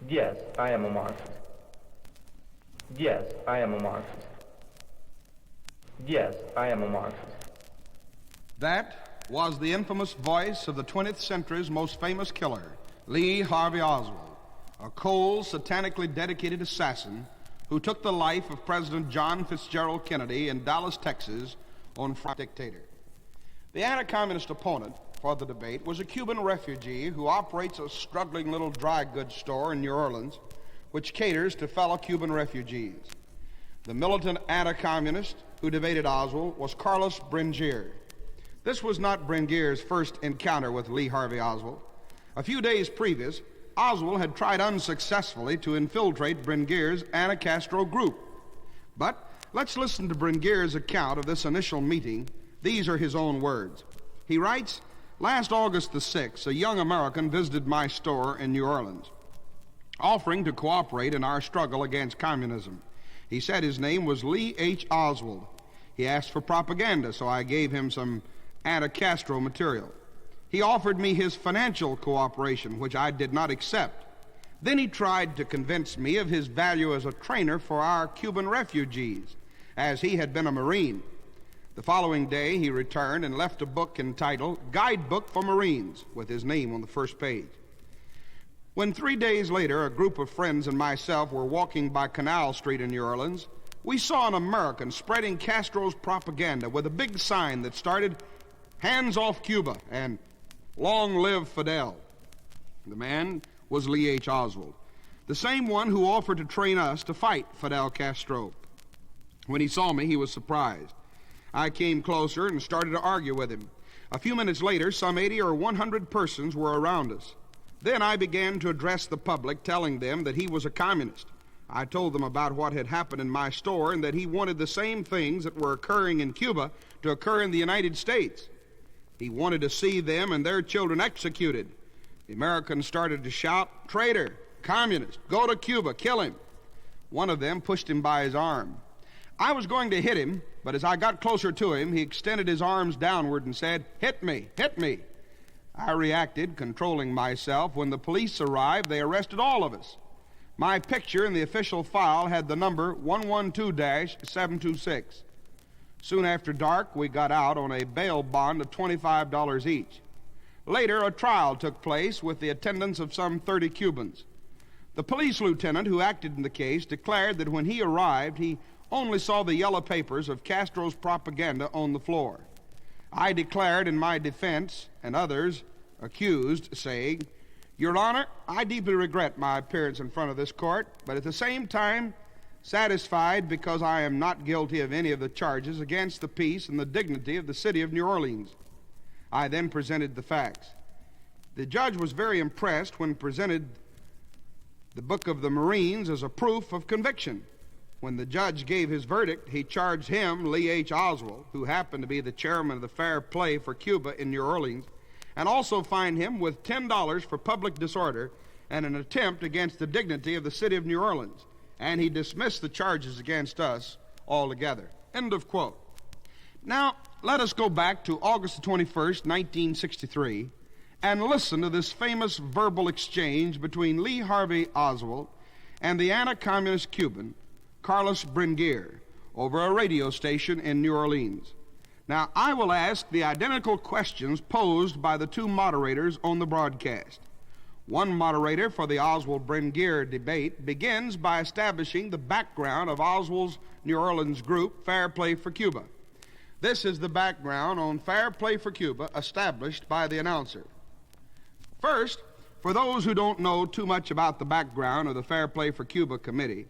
Yes, I am a Marxist. Yes, I am a Marxist. Yes, I am a Marxist. That was the infamous voice of the 20th century's most famous killer, Lee Harvey Oswald, a cold, satanically dedicated assassin who took the life of President John Fitzgerald Kennedy in Dallas, Texas, on Friday. Dictator. The anti-communist opponent for the debate was a Cuban refugee who operates a struggling little dry goods store in New Orleans, which caters to fellow Cuban refugees. The militant anti-communist who debated Oswald was Carlos Bringier. This was not Bringier's first encounter with Lee Harvey Oswald. A few days previous, Oswald had tried unsuccessfully to infiltrate Bringier's anti-Castro group. But let's listen to Bringier's account of this initial meeting. These are his own words. He writes, "Last August the 6th, a young American visited my store in New Orleans, offering to cooperate in our struggle against communism. He said his name was Lee H. Oswald. He asked for propaganda, so I gave him some anti-Castro material. He offered me his financial cooperation, which I did not accept. Then he tried to convince me of his value as a trainer for our Cuban refugees, as he had been a Marine. The following day, he returned and left a book entitled Guidebook for Marines, with his name on the first page. When 3 days later, a group of friends and myself were walking by Canal Street in New Orleans, we saw an American spreading Castro's propaganda with a big sign that started, 'Hands off Cuba,' and 'Long live Fidel.' The man was Lee H. Oswald, the same one who offered to train us to fight Fidel Castro. When he saw me, he was surprised. I came closer and started to argue with him. A few minutes later, some 80 or 100 persons were around us. Then I began to address the public, telling them that he was a communist. I told them about what had happened in my store and that he wanted the same things that were occurring in Cuba to occur in the United States. He wanted to see them and their children executed. The Americans started to shout, 'Traitor! Communist! Go to Cuba! Kill him!' One of them pushed him by his arm. I was going to hit him, but as I got closer to him, he extended his arms downward and said, 'Hit me! Hit me!' I reacted, controlling myself. When the police arrived, they arrested all of us. My picture in the official file had the number 112-726. Soon after dark, we got out on a bail bond of $25 each. Later, a trial took place with the attendance of some 30 Cubans. The police lieutenant who acted in the case declared that when he arrived, he only saw the yellow papers of Castro's propaganda on the floor. I declared in my defense, and others accused, saying, 'Your Honor, I deeply regret my appearance in front of this court, but at the same time satisfied because I am not guilty of any of the charges against the peace and the dignity of the city of New Orleans.' I then presented the facts. The judge was very impressed when presented the Book of the Marines as a proof of conviction. When the judge gave his verdict, he charged him, Lee H. Oswald, who happened to be the chairman of the Fair Play for Cuba in New Orleans, and also fined him with $10 for public disorder and an attempt against the dignity of the city of New Orleans, and he dismissed the charges against us altogether." End of quote. Now, let us go back to August 21st, 1963, and listen to this famous verbal exchange between Lee Harvey Oswald and the anti-communist Cuban, Carlos Bringier, over a radio station in New Orleans. Now, I will ask the identical questions posed by the two moderators on the broadcast. One moderator for the Oswald-Bringier debate begins by establishing the background of Oswald's New Orleans group, Fair Play for Cuba. This is the background on Fair Play for Cuba established by the announcer. First, for those who don't know too much about the background of the Fair Play for Cuba Committee,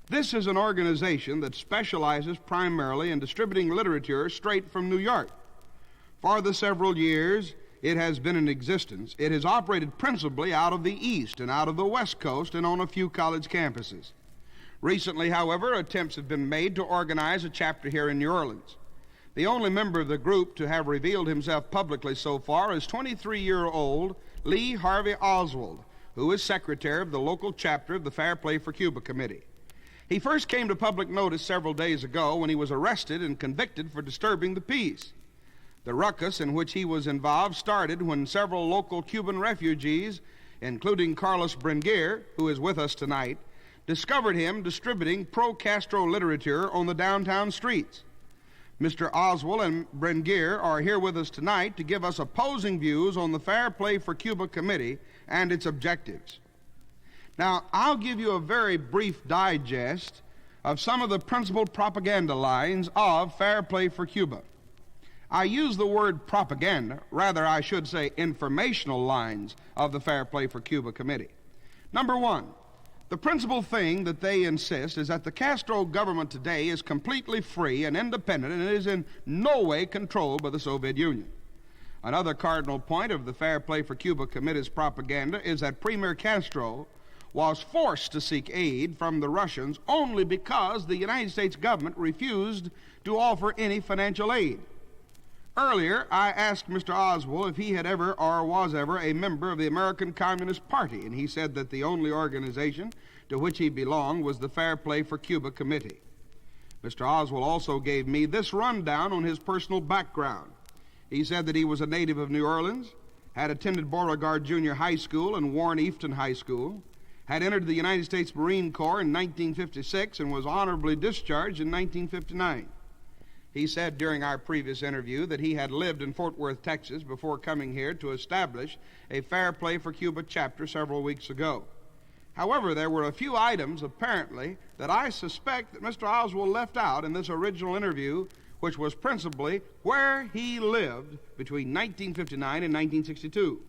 this is an organization that specializes primarily in distributing literature straight from New York. For the several years it has been in existence, it has operated principally out of the East and out of the West Coast and on a few college campuses. Recently, however, attempts have been made to organize a chapter here in New Orleans. The only member of the group to have revealed himself publicly so far is 23-year-old Lee Harvey Oswald, who is secretary of the local chapter of the Fair Play for Cuba Committee. He first came to public notice several days ago when he was arrested and convicted for disturbing the peace. The ruckus in which he was involved started when several local Cuban refugees including Carlos Brenguer, who is with us tonight, discovered him distributing pro-Castro literature on the downtown streets. Mr. Oswald and Brenguer are here with us tonight to give us opposing views on the Fair Play for Cuba Committee and its objectives. Now, I'll give you a very brief digest of some of the principal propaganda lines of Fair Play for Cuba. I use the word propaganda, rather I should say informational lines of the Fair Play for Cuba Committee. Number one, the principal thing that they insist is that the Castro government today is completely free and independent and is in no way controlled by the Soviet Union. Another cardinal point of the Fair Play for Cuba Committee's propaganda is that Premier Castro was forced to seek aid from the Russians only because the United States government refused to offer any financial aid. Earlier, I asked Mr. Oswald if he had ever or was ever a member of the American Communist Party, and he said that the only organization to which he belonged was the Fair Play for Cuba Committee. Mr. Oswald also gave me this rundown on his personal background. He said that he was a native of New Orleans, had attended Beauregard Junior High School and Warren Eafton High School, had entered the United States Marine Corps in 1956 and was honorably discharged in 1959. He said during our previous interview that he had lived in Fort Worth, Texas, before coming here to establish a Fair Play for Cuba chapter several weeks ago. However, there were a few items, apparently, that I suspect that Mr. Oswald left out in this original interview, which was principally where he lived between 1959 and 1962.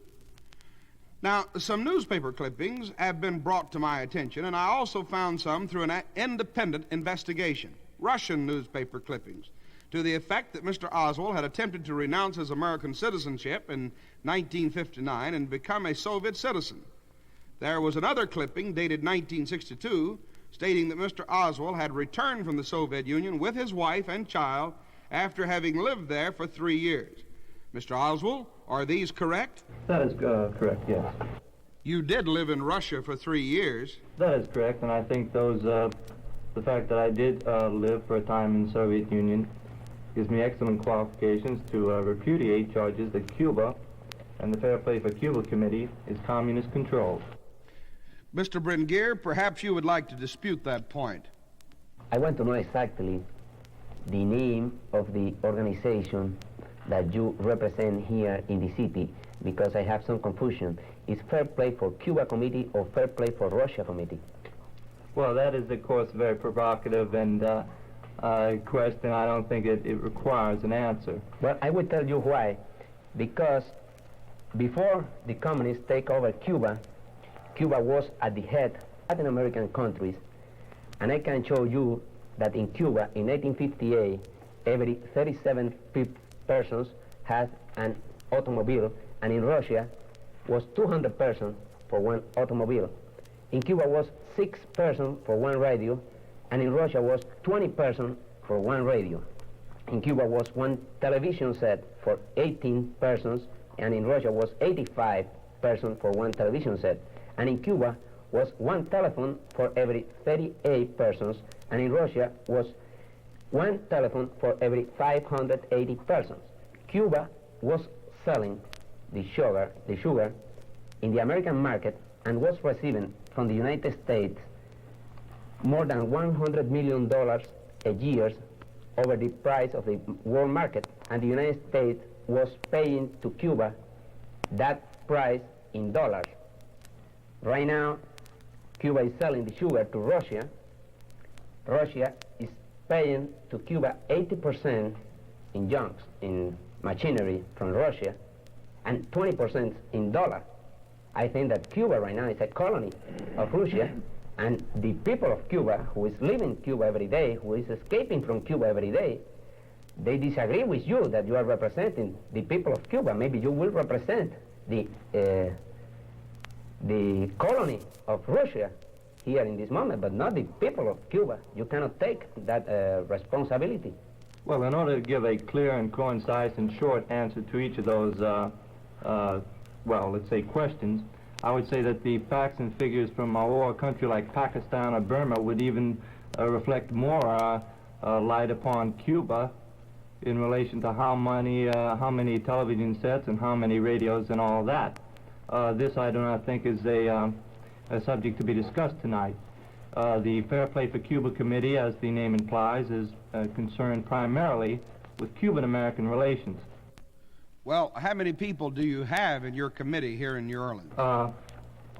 Now, some newspaper clippings have been brought to my attention, and I also found some through an independent investigation, Russian newspaper clippings, to the effect that Mr. Oswald had attempted to renounce his American citizenship in 1959 and become a Soviet citizen. There was another clipping dated 1962 stating that Mr. Oswald had returned from the Soviet Union with his wife and child after having lived there for 3 years. Mr. Oswald, are these correct? That is correct, yes. You did live in Russia for 3 years. That is correct, and I think the fact that I did live for a time in the Soviet Union gives me excellent qualifications to repudiate charges that Cuba and the Fair Play for Cuba Committee is communist controlled. Mr. Brenguer, perhaps you would like to dispute that point. I want to know exactly the name of the organization that you represent here in the city, because I have some confusion. Is Fair Play for Cuba Committee or Fair Play for Russia Committee? Well, that is, of course, very provocative and question. I don't think it requires an answer. Well, I will tell you why. Because before the communists take over Cuba, Cuba was at the head of Latin American countries, and I can show you that in Cuba, in 1858, every 37 persons had an automobile, and in Russia was 200 persons for one automobile. In Cuba was 6 persons for one radio, and in Russia was 20 persons for one radio. In Cuba was one television set for 18 persons, and in Russia was 85 persons for one television set. And in Cuba was one telephone for every 38 persons, and in Russia was one telephone for every 580 persons. Cuba was selling the sugar in the American market and was receiving from the United States more than $100 million a year over the price of the world market, and the United States was paying to Cuba that price in dollars. Right now, Cuba is selling the sugar to Russia. Russia is paying to Cuba 80% in junks, in machinery from Russia, and 20% in dollars. I think that Cuba right now is a colony of Russia, and the people of Cuba, who is leaving Cuba every day, who is escaping from Cuba every day, they disagree with you that you are representing the people of Cuba. Maybe you will represent the colony of Russia here in this moment, but not the people of Cuba. You cannot take that responsibility. Well, in order to give a clear and concise and short answer to each of those, well, let's say questions, I would say that the facts and figures from a country like Pakistan or Burma would even reflect more light upon Cuba in relation to how many television sets and how many radios and all that. This I do not think is a subject to be discussed tonight. The Fair Play for Cuba Committee, as the name implies, is concerned primarily with Cuban-American relations. Well, how many people do you have in your committee here in New Orleans?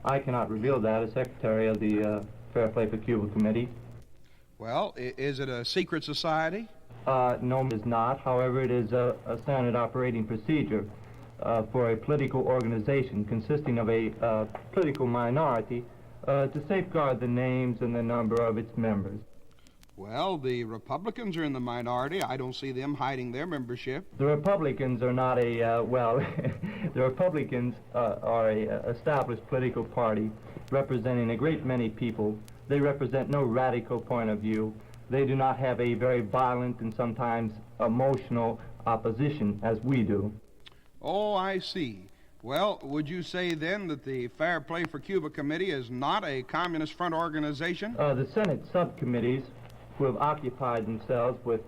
I cannot reveal that as secretary of the Fair Play for Cuba Committee. Well, is it a secret society? No, it is not. However, it is a standard operating procedure for a political organization consisting of a political minority to safeguard the names and the number of its members. Well, the Republicans are in the minority. I don't see them hiding their membership. The Republicans are not a, well, the Republicans are a established political party representing a great many people. They represent no radical point of view. They do not have a very violent and sometimes emotional opposition as we do. Oh, I see. Well, would you say then that the Fair Play for Cuba Committee is not a Communist Front organization? The Senate subcommittees who have occupied themselves with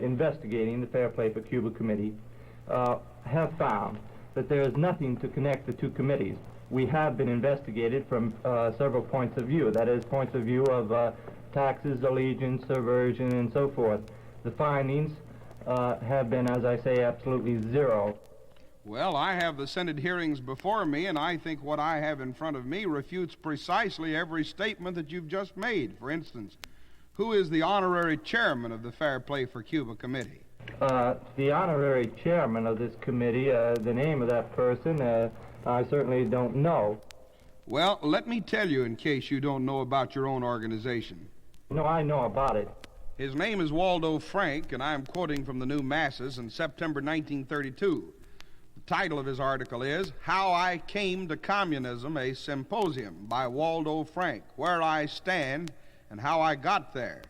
investigating the Fair Play for Cuba Committee have found that there is nothing to connect the two committees. We have been investigated from several points of view, that is, points of view of taxes, allegiance, subversion, and so forth. The findings have been, as I say, absolutely zero. Well, I have the Senate hearings before me, and I think what I have in front of me refutes precisely every statement that you've just made. For instance, who is the honorary chairman of the Fair Play for Cuba Committee? The honorary chairman of this committee, the name of that person, I certainly don't know. Well, let me tell you in case you don't know about your own organization. No, I know about it. His name is Waldo Frank, and I'm quoting from the New Masses in September 1932. The title of his article is How I Came to Communism, a Symposium by Waldo Frank, Where I Stand and How I Got There.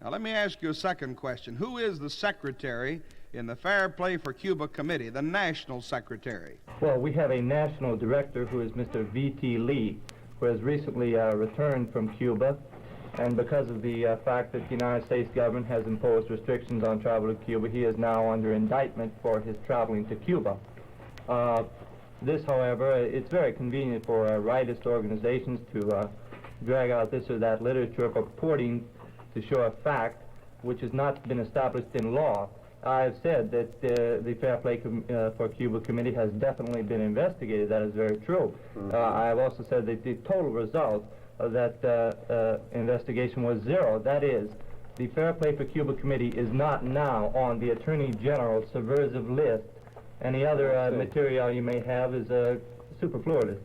Now, let me ask you a second question. Who is the secretary in the Fair Play for Cuba Committee, the national secretary? Well, we have a national director who is Mr. V.T. Lee, who has recently returned from Cuba, and because of the fact that the United States government has imposed restrictions on travel to Cuba, he is now under indictment for his traveling to Cuba. This, however, it's very convenient for rightist organizations to drag out this or that literature purporting to show a fact which has not been established in law. I have said that the Fair Play for Cuba Committee has definitely been investigated. That is very true. I have also said that the total result of that investigation was zero. That is, the Fair Play for Cuba Committee is not now on the Attorney General's subversive list. Any other material you may have is superfluous.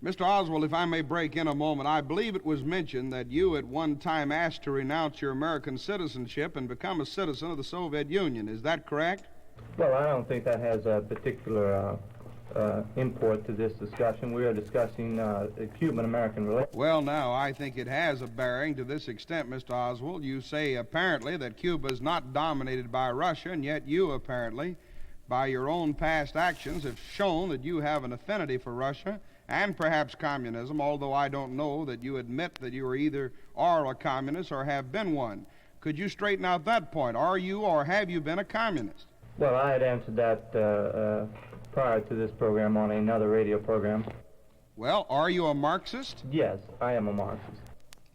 Mr. Oswald, if I may break in a moment, I believe it was mentioned that you at one time asked to renounce your American citizenship and become a citizen of the Soviet Union. Is that correct? Well, I don't think that has a particular import to this discussion. We are discussing Cuban-American relations. Well, now, I think it has a bearing to this extent, Mr. Oswald. You say apparently that Cuba is not dominated by Russia, and yet you apparently, by your own past actions, have shown that you have an affinity for Russia and perhaps communism, although I don't know that you admit that you are a communist or have been one. Could you straighten out that point? Are you or have you been a communist? Well, I had answered that prior to this program on another radio program. Well, are you a Marxist? Yes, I am a Marxist.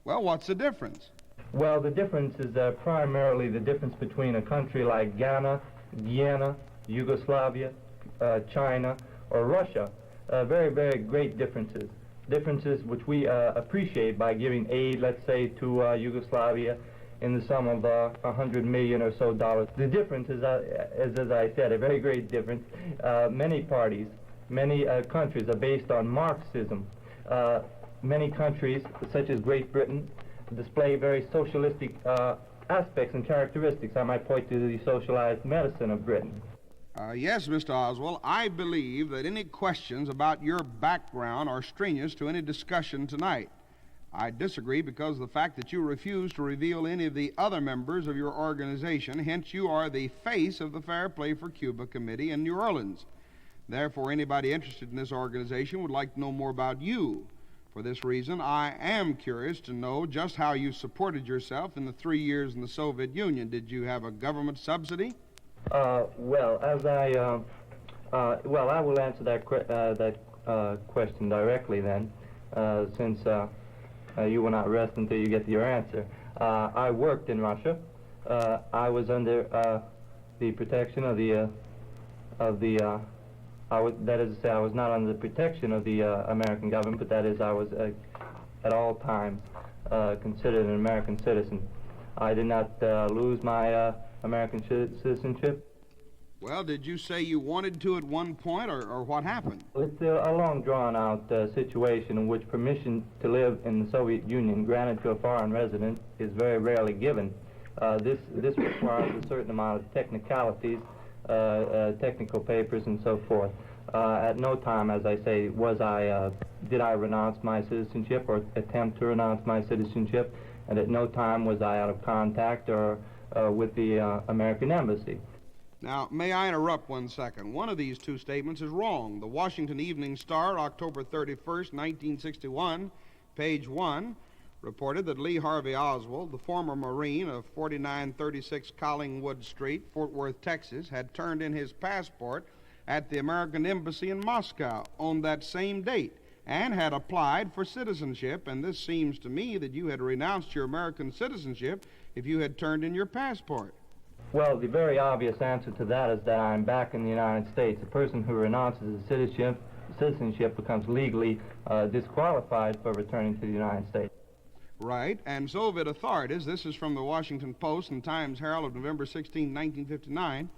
Well, what's the difference? Well, the difference is primarily the difference between a country like Ghana, Guyana, Yugoslavia, China, or Russia. Very, very great differences. Differences which we appreciate by giving aid, let's say, to Yugoslavia in the sum of $100 million or so dollars. The difference is, as I said, a very great difference. Many parties, many countries are based on Marxism. Many countries, such as Great Britain, display very socialistic aspects and characteristics. I might point to the socialized medicine of Britain. Yes, Mr. Oswald, I believe that any questions about your background are strenuous to any discussion tonight. I disagree because of the fact that you refuse to reveal any of the other members of your organization, hence you are the face of the Fair Play for Cuba Committee in New Orleans. Therefore, anybody interested in this organization would like to know more about you. For this reason, I am curious to know just how you supported yourself in the 3 years in the Soviet Union. Did you have a government subsidy? Well, as I Well, I will answer that question directly then, since you will not rest until you get your answer. I worked in Russia. I was under the protection of the that is to say, I was not under the protection of the American government, but that is, I was at all times considered an American citizen. I did not lose my American citizenship. Well, did you say you wanted to at one point, or what happened? It's a long, drawn-out situation in which permission to live in the Soviet Union granted to a foreign resident is very rarely given. This requires a certain amount of technicalities, technical papers, and so forth. At no time, as I say, did I renounce my citizenship or attempt to renounce my citizenship, and at no time was I out of contact or with the American embassy. Now, may I interrupt 1 second? One of these two statements is wrong. The Washington Evening Star, October 31st, 1961, page 1, reported that Lee Harvey Oswald, the former Marine of 4936 Collingwood Street, Fort Worth, Texas, had turned in his passport at the American Embassy in Moscow on that same date and had applied for citizenship, and this seems to me that you had renounced your American citizenship if you had turned in your passport. Well, the very obvious answer to that is that I'm back in the United States. A person who renounces his citizenship becomes legally disqualified for returning to the United States. Right, and Soviet authorities, this is from the Washington Post and Times-Herald of November 16, 1959,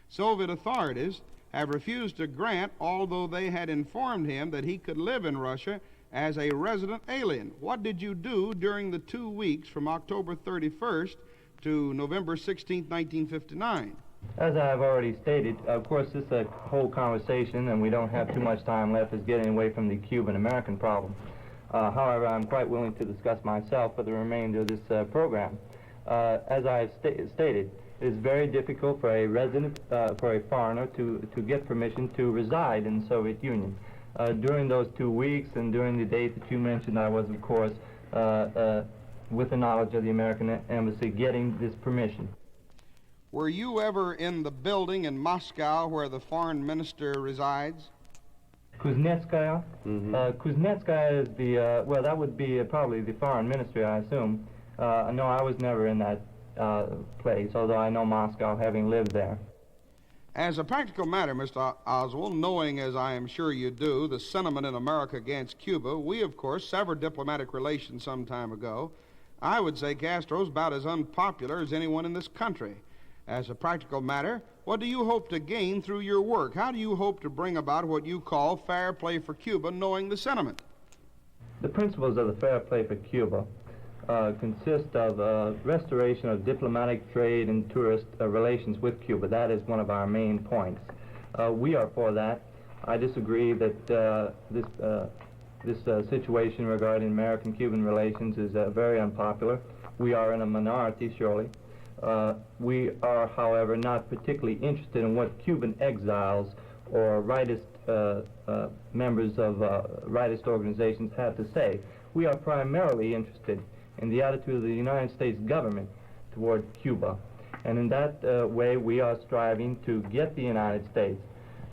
Soviet authorities have refused to grant, although they had informed him that he could live in Russia as a resident alien. What did you do during the 2 weeks from October 31st to November 16, 1959? As I have already stated, of course, this whole conversation, and we don't have too much time left, is getting away from the Cuban-American problem. However, I'm quite willing to discuss myself for the remainder of this program. As I have stated, it is very difficult for a resident, for a foreigner, to get permission to reside in the Soviet Union. During those 2 weeks and during the date that you mentioned, I was, of course, with the knowledge of the American Embassy, getting this permission. Were you ever in the building in Moscow where the foreign minister resides? Kuznetskaya? Kuznetskaya is the, well, that would be probably the foreign ministry, I assume. No, I was never in that place, although I know Moscow, having lived there. As a practical matter, Mr. Oswald, knowing, as I am sure you do, the sentiment in America against Cuba, we, of course, severed diplomatic relations some time ago. I would say Castro's about as unpopular as anyone in this country. As a practical matter, what do you hope to gain through your work? How do you hope to bring about what you call fair play for Cuba, knowing the sentiment? The principles of the fair play for Cuba consist of restoration of diplomatic, trade, and tourist relations with Cuba. That is one of our main points. We are for that. I disagree that this situation regarding American-Cuban relations is very unpopular. We are in a minority, surely. We are, however, not particularly interested in what Cuban exiles or rightist members of rightist organizations have to say. We are primarily interested in the attitude of the United States government toward Cuba. And in that way, we are striving to get the United States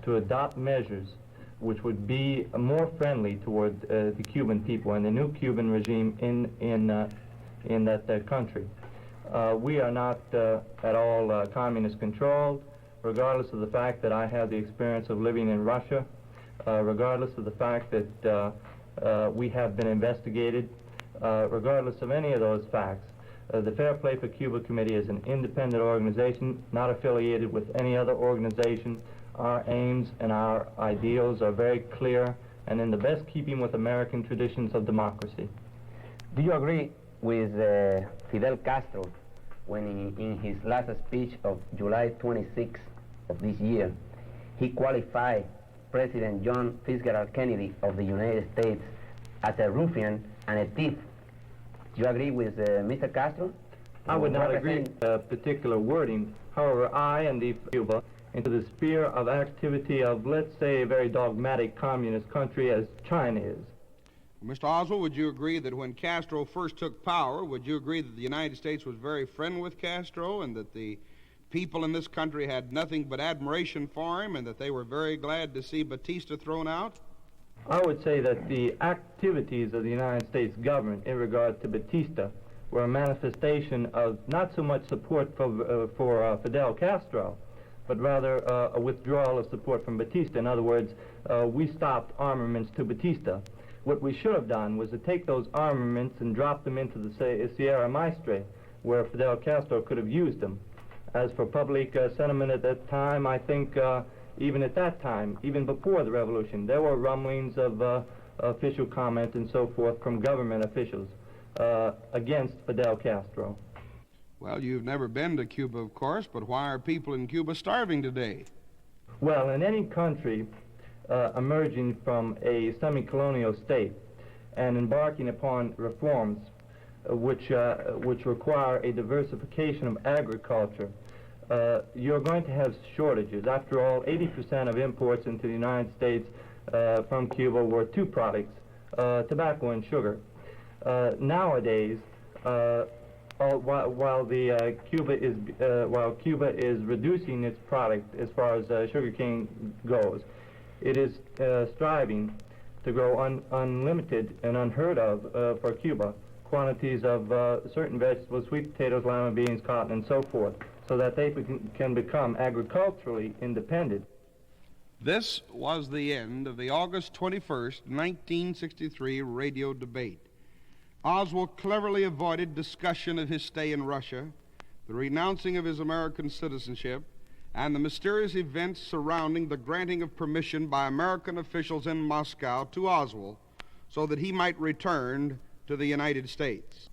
to adopt measures which would be more friendly toward the Cuban people and the new Cuban regime in that country. We are not at all communist controlled, regardless of the fact that I have the experience of living in Russia, regardless of the fact that we have been investigated, regardless of any of those facts. The Fair Play for Cuba Committee is an independent organization, not affiliated with any other organization. Our aims and our ideals are very clear and in the best keeping with American traditions of democracy. Do you agree with Fidel Castro when in his last speech of July 26 of this year, he qualified President John Fitzgerald Kennedy of the United States as a ruffian and a thief? Do you agree with Mr. Castro? I would not agree with particular wording. However, I and the Cuba into the sphere of activity of, let's say, a very dogmatic communist country as China is. Mr. Oswald, would you agree that when Castro first took power, would you agree that the United States was very friendly with Castro and that the people in this country had nothing but admiration for him and that they were very glad to see Batista thrown out? I would say that the activities of the United States government in regard to Batista were a manifestation of not so much support for Fidel Castro, but rather a withdrawal of support from Batista. In other words, we stopped armaments to Batista. What we should have done was to take those armaments and drop them into the Sierra Maestre, where Fidel Castro could have used them. As for public sentiment at that time, I think even at that time, even before the revolution, there were rumblings of official comment and so forth from government officials against Fidel Castro. Well, you've never been to Cuba, of course, but why are people in Cuba starving today? Well, in any country emerging from a semi-colonial state and embarking upon reforms which require a diversification of agriculture, you're going to have shortages. After all, 80% of imports into the United States from Cuba were two products, tobacco and sugar. Nowadays, while Cuba is reducing its product as far as sugarcane goes, it is striving to grow unlimited and unheard of for Cuba quantities of certain vegetables, sweet potatoes, lima beans, cotton, and so forth, so that they can become agriculturally independent. This was the end of the August 21st, 1963 radio debate. Oswald cleverly avoided discussion of his stay in Russia, the renouncing of his American citizenship, and the mysterious events surrounding the granting of permission by American officials in Moscow to Oswald so that he might return to the United States.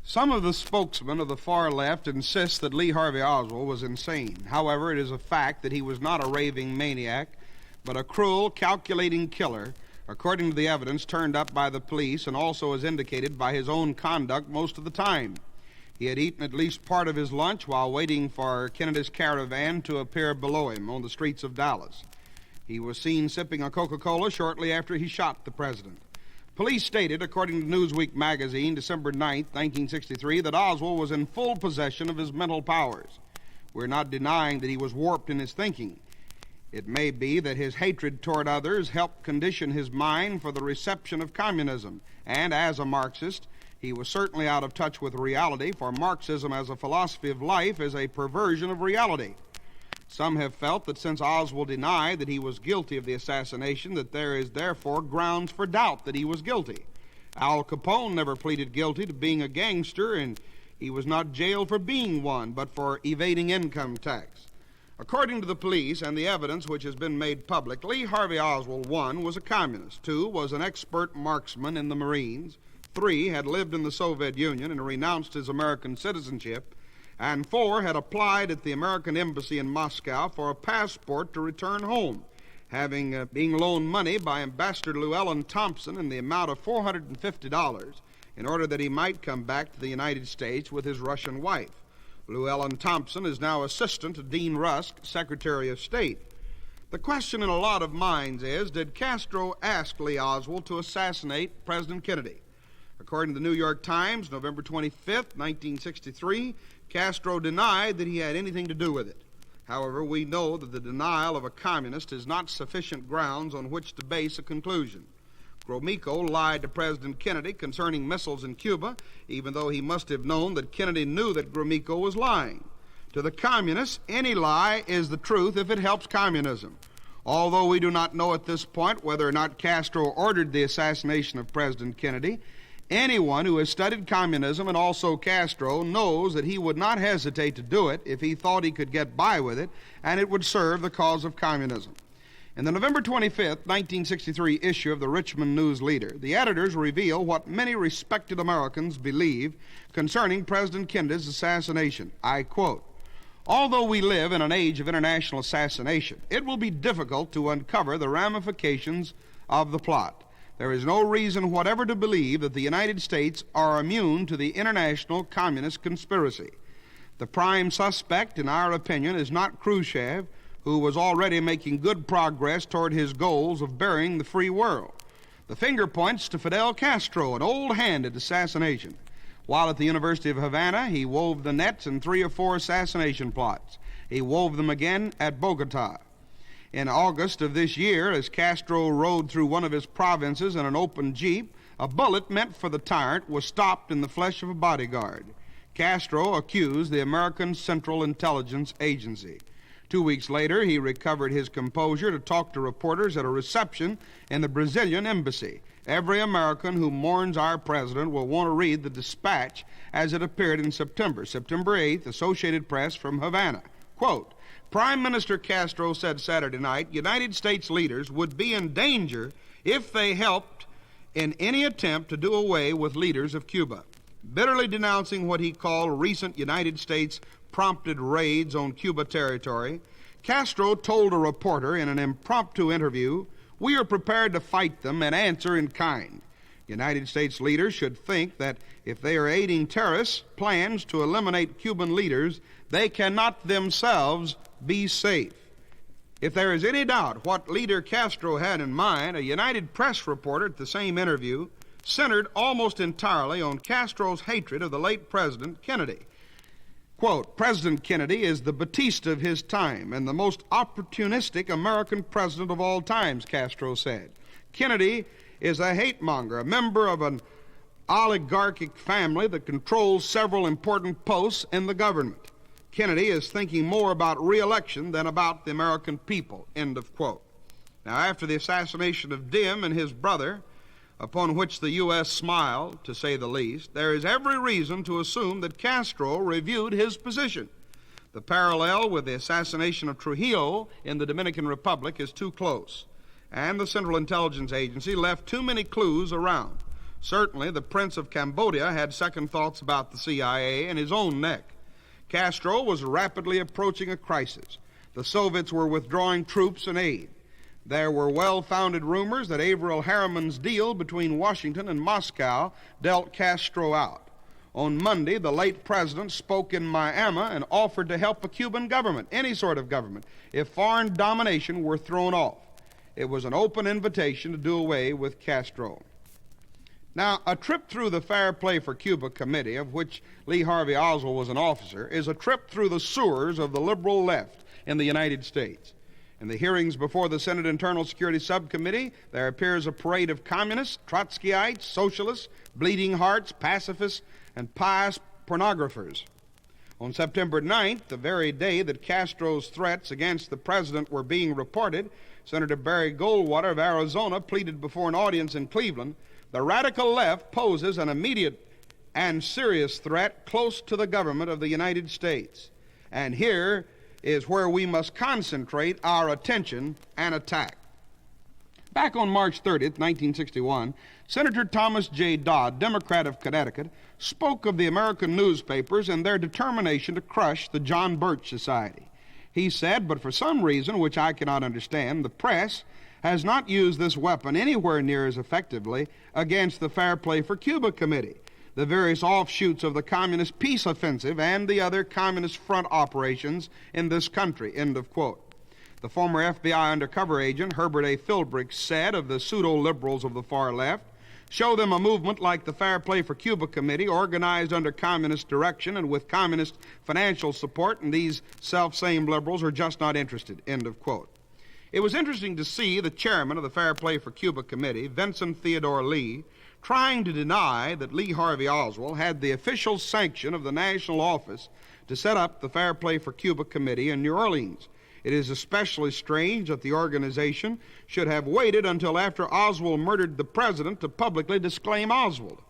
Some of the spokesmen of the far left insist that Lee Harvey Oswald was insane. However, it is a fact that he was not a raving maniac, but a cruel, calculating killer, according to the evidence turned up by the police and also as indicated by his own conduct most of the time. He had eaten at least part of his lunch while waiting for Kennedy's caravan to appear below him on the streets of Dallas. He was seen sipping a Coca-Cola shortly after he shot the president. Police stated, according to Newsweek magazine, December 9, 1963, that Oswald was in full possession of his mental powers. We're not denying that he was warped in his thinking. It may be that his hatred toward others helped condition his mind for the reception of communism, and as a Marxist, he was certainly out of touch with reality, for Marxism as a philosophy of life is a perversion of reality. Some have felt that since Oswald denied that he was guilty of the assassination, that there is therefore grounds for doubt that he was guilty. Al Capone never pleaded guilty to being a gangster, and he was not jailed for being one, but for evading income tax. According to the police and the evidence which has been made public, Lee Harvey Oswald, 1, was a communist, 2, was an expert marksman in the Marines, 3, had lived in the Soviet Union and renounced his American citizenship, and 4, had applied at the American Embassy in Moscow for a passport to return home, having being loaned money by Ambassador Llewellyn Thompson in the amount of $450 in order that he might come back to the United States with his Russian wife. Llewellyn Thompson is now assistant to Dean Rusk, Secretary of State. The question in a lot of minds is, did Castro ask Lee Oswald to assassinate President Kennedy? According to the New York Times, November 25th, 1963, Castro denied that he had anything to do with it. However, we know that the denial of a communist is not sufficient grounds on which to base a conclusion. Gromyko lied to President Kennedy concerning missiles in Cuba, even though he must have known that Kennedy knew that Gromyko was lying. To the communists, any lie is the truth if it helps communism. Although we do not know at this point whether or not Castro ordered the assassination of President Kennedy, anyone who has studied communism, and also Castro, knows that he would not hesitate to do it if he thought he could get by with it and it would serve the cause of communism. In the November 25th, 1963 issue of the Richmond News Leader, the editors reveal what many respected Americans believe concerning President Kennedy's assassination. I quote, "Although we live in an age of international assassination, it will be difficult to uncover the ramifications of the plot. There is no reason whatever to believe that the United States are immune to the international communist conspiracy. The prime suspect, in our opinion, is not Khrushchev, who was already making good progress toward his goals of burying the free world. The finger points to Fidel Castro, an old hand at assassination. While at the University of Havana, he wove the nets in 3 or 4 assassination plots. He wove them again at Bogota. In August of this year, as Castro rode through one of his provinces in an open jeep, a bullet meant for the tyrant was stopped in the flesh of a bodyguard. Castro accused the American Central Intelligence Agency. 2 weeks later, he recovered his composure to talk to reporters at a reception in the Brazilian embassy. Every American who mourns our president will want to read the dispatch as it appeared in September 8th, Associated Press from Havana. Quote, Prime Minister Castro said Saturday night, United States leaders would be in danger if they helped in any attempt to do away with leaders of Cuba. Bitterly denouncing what he called recent United States prompted raids on Cuba territory, Castro told a reporter in an impromptu interview, we are prepared to fight them and answer in kind. United States leaders should think that if they are aiding terrorist plans to eliminate Cuban leaders, they cannot themselves be safe. If there is any doubt what leader Castro had in mind, a United Press reporter at the same interview centered almost entirely on Castro's hatred of the late President Kennedy. Quote, President Kennedy is the Batista of his time and the most opportunistic American president of all times, Castro said. Kennedy is a hate monger, a member of an oligarchic family that controls several important posts in the government. Kennedy is thinking more about re-election than about the American people, end of quote. Now, after the assassination of Dim and his brother, upon which the U.S. smiled, to say the least, there is every reason to assume that Castro reviewed his position. The parallel with the assassination of Trujillo in the Dominican Republic is too close, and the Central Intelligence Agency left too many clues around. Certainly, the Prince of Cambodia had second thoughts about the CIA and his own neck. Castro was rapidly approaching a crisis. The Soviets were withdrawing troops and aid. There were well-founded rumors that Averell Harriman's deal between Washington and Moscow dealt Castro out. On Monday, the late president spoke in Miami and offered to help the Cuban government, any sort of government, if foreign domination were thrown off. It was an open invitation to do away with Castro. Now, a trip through the Fair Play for Cuba Committee, of which Lee Harvey Oswald was an officer, is a trip through the sewers of the liberal left in the United States. In the hearings before the Senate Internal Security Subcommittee, there appears a parade of communists, Trotskyites, socialists, bleeding hearts, pacifists, and pious pornographers. On September 9th, the very day that Castro's threats against the president were being reported, Senator Barry Goldwater of Arizona pleaded before an audience in Cleveland, the radical left poses an immediate and serious threat close to the government of the United States. And here is where we must concentrate our attention and attack. Back on March 30th, 1961, Senator Thomas J. Dodd, Democrat of Connecticut, spoke of the American newspapers and their determination to crush the John Birch Society. He said, but for some reason which I cannot understand, the press has not used this weapon anywhere near as effectively against the Fair Play for Cuba Committee, the various offshoots of the Communist Peace Offensive, and the other Communist front operations in this country, end of quote. The former FBI undercover agent, Herbert A. Philbrick, said of the pseudo-liberals of the far left, show them a movement like the Fair Play for Cuba Committee, organized under communist direction and with communist financial support, and these self-same liberals are just not interested, end of quote. It was interesting to see the chairman of the Fair Play for Cuba Committee, Vincent Theodore Lee, trying to deny that Lee Harvey Oswald had the official sanction of the national office to set up the Fair Play for Cuba Committee in New Orleans. It is especially strange that the organization should have waited until after Oswald murdered the president to publicly disclaim Oswald.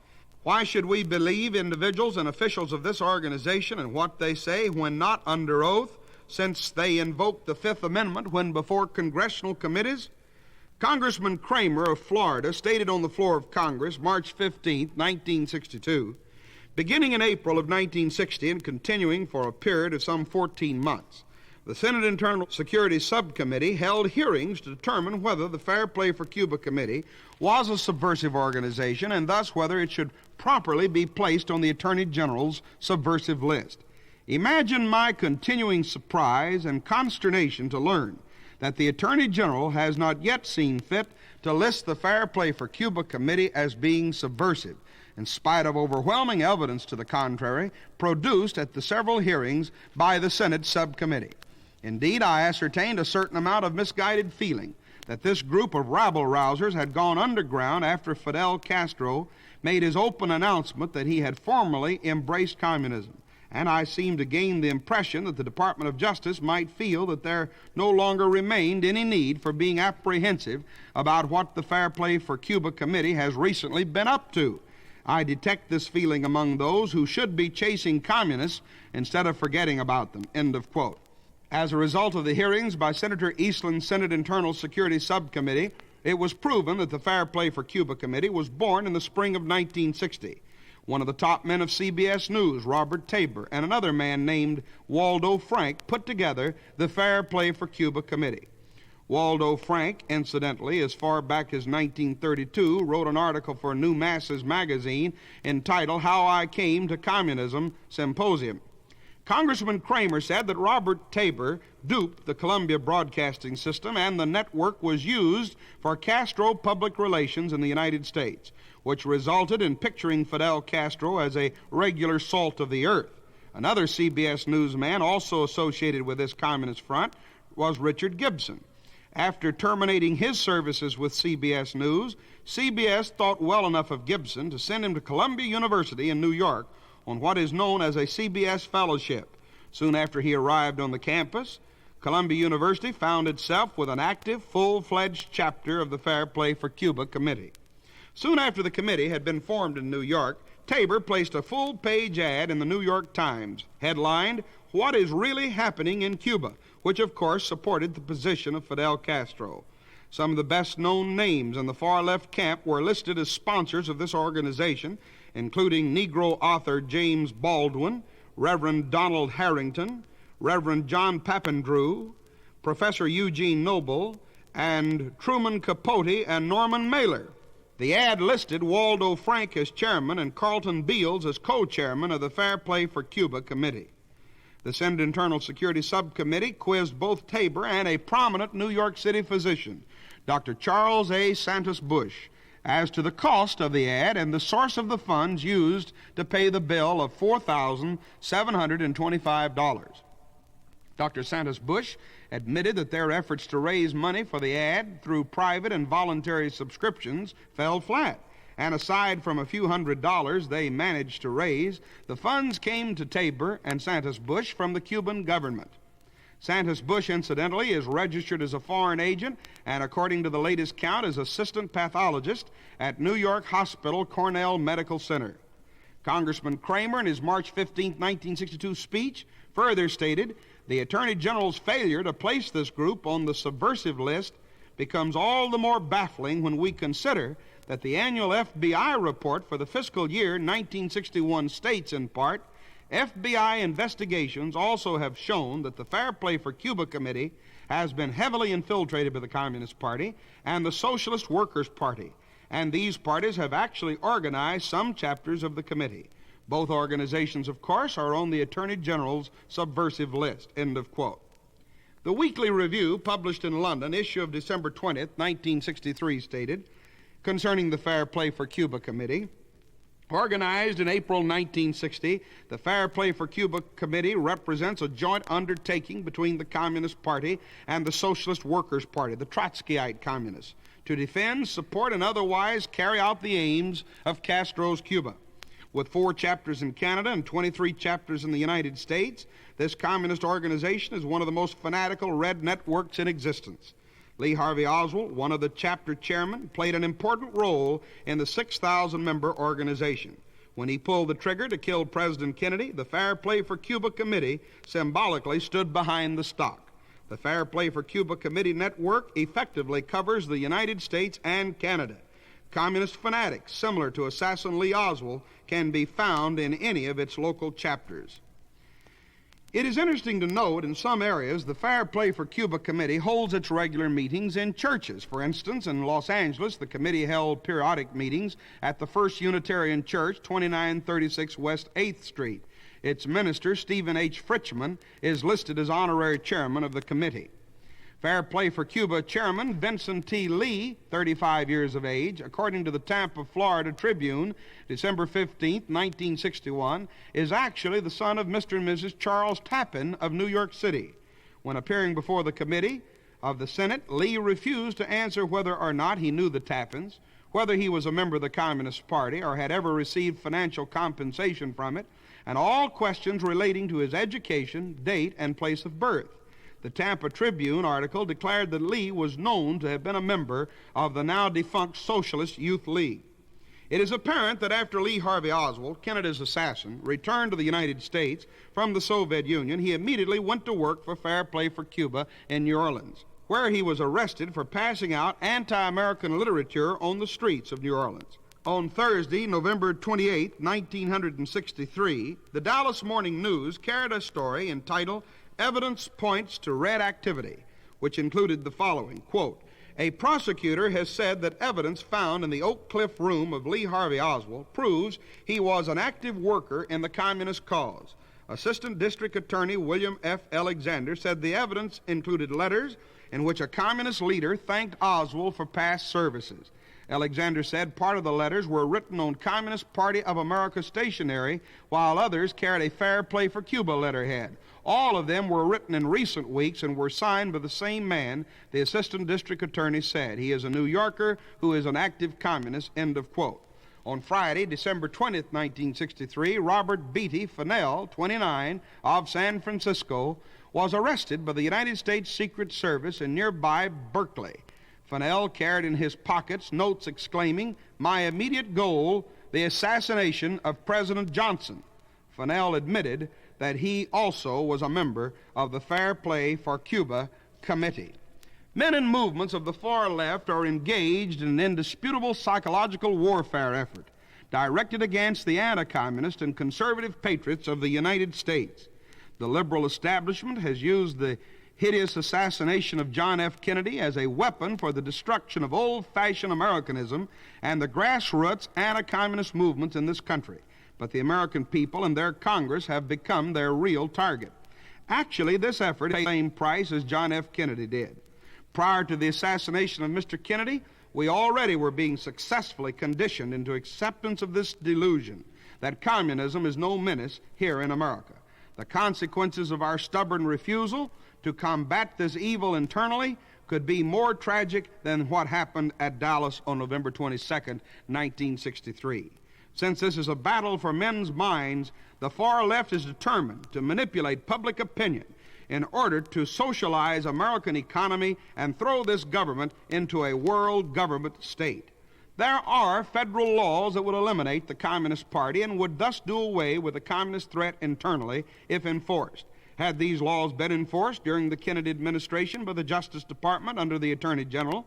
Why should we believe individuals and officials of this organization and what they say when not under oath, since they invoke the Fifth Amendment when before congressional committees? Congressman Kramer of Florida stated on the floor of Congress March 15, 1962, beginning in April of 1960 and continuing for a period of some 14 months, the Senate Internal Security Subcommittee held hearings to determine whether the Fair Play for Cuba Committee was a subversive organization and thus whether it should properly be placed on the Attorney General's subversive list. Imagine my continuing surprise and consternation to learn that the Attorney General has not yet seen fit to list the Fair Play for Cuba Committee as being subversive, in spite of overwhelming evidence to the contrary produced at the several hearings by the Senate subcommittee. Indeed, I ascertained a certain amount of misguided feeling that this group of rabble-rousers had gone underground after Fidel Castro made his open announcement that he had formally embraced communism, and I seemed to gain the impression that the Department of Justice might feel that there no longer remained any need for being apprehensive about what the Fair Play for Cuba Committee has recently been up to. I detect this feeling among those who should be chasing communists instead of forgetting about them." End of quote. As a result of the hearings by Senator Eastland's Senate Internal Security Subcommittee, it was proven that the Fair Play for Cuba Committee was born in the spring of 1960. One of the top men of CBS News, Robert Tabor, and another man named Waldo Frank put together the Fair Play for Cuba Committee. Waldo Frank, incidentally, as far back as 1932, wrote an article for New Masses magazine entitled "How I Came to Communism Symposium." Congressman Kramer said that Robert Tabor duped the Columbia Broadcasting System and the network was used for Castro public relations in the United States, which resulted in picturing Fidel Castro as a regular salt of the earth. Another CBS newsman also associated with this communist front was Richard Gibson. After terminating his services with CBS News, CBS thought well enough of Gibson to send him to Columbia University in New York on what is known as a CBS fellowship. Soon after he arrived on the campus, Columbia University found itself with an active, full-fledged chapter of the Fair Play for Cuba Committee. Soon after the committee had been formed in New York, Tabor placed a full-page ad in the New York Times, headlined, "What is Really Happening in Cuba?" which of course supported the position of Fidel Castro. Some of the best-known names in the far-left camp were listed as sponsors of this organization, including Negro author James Baldwin, Reverend Donald Harrington, Reverend John Papandrew, Professor Eugene Noble, and Truman Capote and Norman Mailer. The ad listed Waldo Frank as chairman and Carlton Beals as co-chairman of the Fair Play for Cuba Committee. The Senate Internal Security Subcommittee quizzed both Tabor and a prominent New York City physician, Dr. Charles A. Santos Bush, as to the cost of the ad and the source of the funds used to pay the bill of $4,725. Dr. Santos Bush admitted that their efforts to raise money for the ad through private and voluntary subscriptions fell flat, and aside from a few $100s they managed to raise, the funds came to Tabor and Santos Bush from the Cuban government. Santos Bush, incidentally, is registered as a foreign agent and, according to the latest count, is assistant pathologist at New York Hospital Cornell Medical Center. Congressman Kramer, in his March 15, 1962 speech, further stated, "The Attorney General's failure to place this group on the subversive list becomes all the more baffling when we consider that the annual FBI report for the fiscal year 1961 states, in part, FBI investigations also have shown that the Fair Play for Cuba Committee has been heavily infiltrated by the Communist Party and the Socialist Workers' Party, and these parties have actually organized some chapters of the committee. Both organizations, of course, are on the Attorney General's subversive list." End of quote. The Weekly Review, published in London, issue of December 20th, 1963, stated, concerning the Fair Play for Cuba Committee, organized in April 1960, the Fair Play for Cuba Committee represents a joint undertaking between the Communist Party and the Socialist Workers' Party, the Trotskyite communists, to defend, support, and otherwise carry out the aims of Castro's Cuba. With 4 chapters in Canada and 23 chapters in the United States, this communist organization is one of the most fanatical red networks in existence. Lee Harvey Oswald, one of the chapter chairmen, played an important role in the 6,000-member organization. When he pulled the trigger to kill President Kennedy, the Fair Play for Cuba Committee symbolically stood behind the stock. The Fair Play for Cuba Committee network effectively covers the United States and Canada. Communist fanatics, similar to assassin Lee Oswald, can be found in any of its local chapters. It is interesting to note in some areas the Fair Play for Cuba Committee holds its regular meetings in churches. For instance, in Los Angeles, the committee held periodic meetings at the First Unitarian Church, 2936 West 8th Street. Its minister, Stephen H. Fritchman, is listed as honorary chairman of the committee. Fair Play for Cuba chairman Vincent T. Lee, 35 years of age, according to the Tampa, Florida Tribune, December 15, 1961, is actually the son of Mr. and Mrs. Charles Tappan of New York City. When appearing before the committee of the Senate, Lee refused to answer whether or not he knew the Tappans, whether he was a member of the Communist Party or had ever received financial compensation from it, and all questions relating to his education, date, and place of birth. The Tampa Tribune article declared that Lee was known to have been a member of the now defunct Socialist Youth League. It is apparent that after Lee Harvey Oswald, Kennedy's assassin, returned to the United States from the Soviet Union, he immediately went to work for Fair Play for Cuba in New Orleans, where he was arrested for passing out anti-American literature on the streets of New Orleans. On Thursday, November 28, 1963, the Dallas Morning News carried a story entitled "Evidence Points to Red Activity," which included the following, quote, "A prosecutor has said that evidence found in the Oak Cliff room of Lee Harvey Oswald proves he was an active worker in the communist cause. Assistant District Attorney William F. Alexander said the evidence included letters in which a communist leader thanked Oswald for past services. Alexander said part of the letters were written on Communist Party of America stationery, while others carried a Fair Play for Cuba letterhead. All of them were written in recent weeks and were signed by the same man," the assistant district attorney said. "He is a New Yorker who is an active communist," end of quote. On Friday, December 20th, 1963, Robert Beatty Fennell, 29, of San Francisco, was arrested by the United States Secret Service in nearby Berkeley. Fennell carried in his pockets notes exclaiming, "My immediate goal, the assassination of President Johnson." Fennell admitted that he also was a member of the Fair Play for Cuba Committee. Men and movements of the far left are engaged in an indisputable psychological warfare effort directed against the anti-communist and conservative patriots of the United States. The liberal establishment has used the hideous assassination of John F. Kennedy as a weapon for the destruction of old-fashioned Americanism and the grassroots anti-communist movements in this country. But the American people and their Congress have become their real target. Actually, this effort paid the same price as John F. Kennedy did. Prior to the assassination of Mr. Kennedy, we already were being successfully conditioned into acceptance of this delusion that communism is no menace here in America. The consequences of our stubborn refusal to combat this evil internally could be more tragic than what happened at Dallas on November 22nd, 1963. Since this is a battle for men's minds, the far left is determined to manipulate public opinion in order to socialize American economy and throw this government into a world government state. There are federal laws that would eliminate the Communist Party and would thus do away with the communist threat internally if enforced. Had these laws been enforced during the Kennedy administration by the Justice Department under the Attorney General,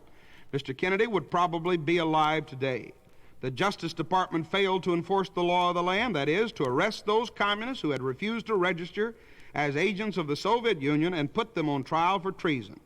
Mr. Kennedy would probably be alive today. The Justice Department failed to enforce the law of the land, that is, to arrest those communists who had refused to register as agents of the Soviet Union and put them on trial for treason.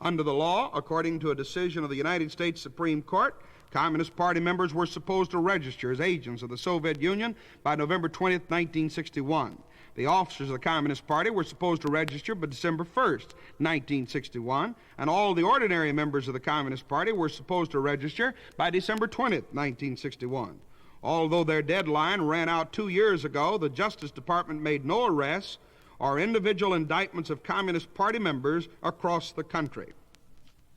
Under the law, according to a decision of the United States Supreme Court, Communist Party members were supposed to register as agents of the Soviet Union by November 20th, 1961. The officers of the Communist Party were supposed to register by December 1st, 1961, and all the ordinary members of the Communist Party were supposed to register by December 20th, 1961. Although their deadline ran out 2 years ago, the Justice Department made no arrests or individual indictments of Communist Party members across the country.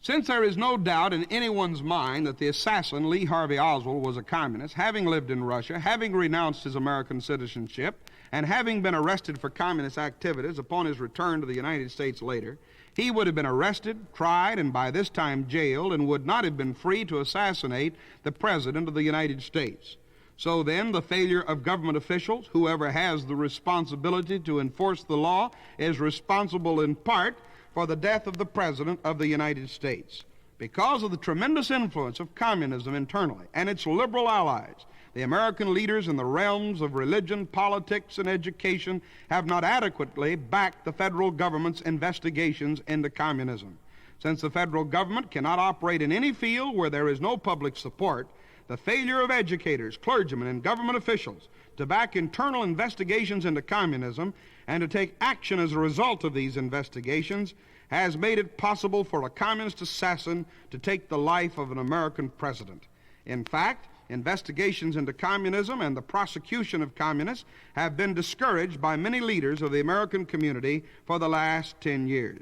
Since there is no doubt in anyone's mind that the assassin, Lee Harvey Oswald, was a communist, having lived in Russia, having renounced his American citizenship, and having been arrested for communist activities upon his return to the United States later, he would have been arrested, tried, and by this time jailed, and would not have been free to assassinate the President of the United States. So then, the failure of government officials, whoever has the responsibility to enforce the law, is responsible in part for the death of the President of the United States. Because of the tremendous influence of communism internally and its liberal allies, the American leaders in the realms of religion, politics, and education have not adequately backed the federal government's investigations into communism. Since the federal government cannot operate in any field where there is no public support, the failure of educators, clergymen, and government officials to back internal investigations into communism and to take action as a result of these investigations has made it possible for a communist assassin to take the life of an American president. In fact, investigations into communism and the prosecution of communists have been discouraged by many leaders of the American community for the last 10 years.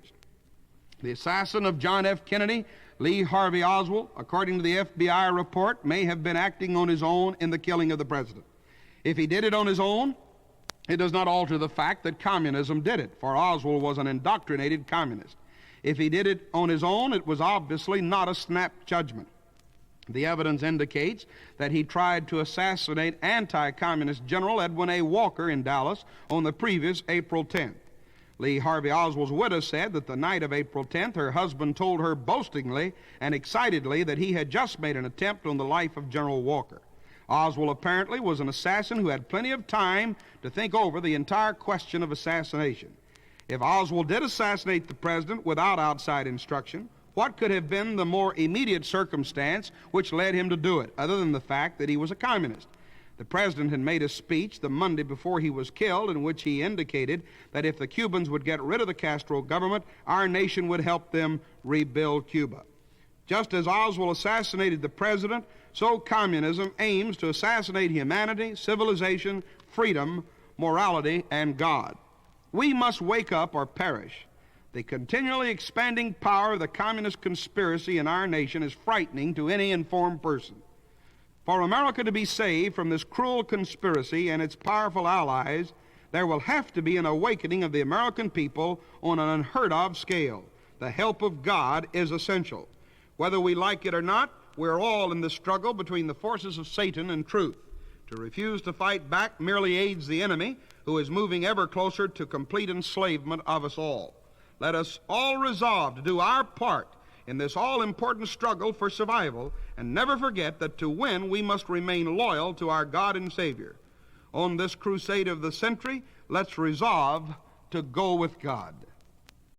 The assassin of John F. Kennedy, Lee Harvey Oswald, according to the FBI report, may have been acting on his own in the killing of the president. If he did it on his own, it does not alter the fact that communism did it, for Oswald was an indoctrinated communist. If he did it on his own, it was obviously not a snap judgment. The evidence indicates that he tried to assassinate anti-communist General Edwin A. Walker in Dallas on the previous April 10th. Lee Harvey Oswald's widow said that the night of April 10th, her husband told her boastingly and excitedly that he had just made an attempt on the life of General Walker. Oswald apparently was an assassin who had plenty of time to think over the entire question of assassination. If Oswald did assassinate the president without outside instruction, what could have been the more immediate circumstance which led him to do it, other than the fact that he was a communist? The president had made a speech the Monday before he was killed in which he indicated that if the Cubans would get rid of the Castro government, our nation would help them rebuild Cuba. Just as Oswald assassinated the president, so communism aims to assassinate humanity, civilization, freedom, morality, and God. We must wake up or perish. The continually expanding power of the communist conspiracy in our nation is frightening to any informed person. For America to be saved from this cruel conspiracy and its powerful allies, there will have to be an awakening of the American people on an unheard-of scale. The help of God is essential. Whether we like it or not, we're all in the struggle between the forces of Satan and truth. To refuse to fight back merely aids the enemy, who is moving ever closer to complete enslavement of us all. Let us all resolve to do our part in this all-important struggle for survival, and never forget that to win we must remain loyal to our God and Savior. On this crusade of the century, let's resolve to go with God.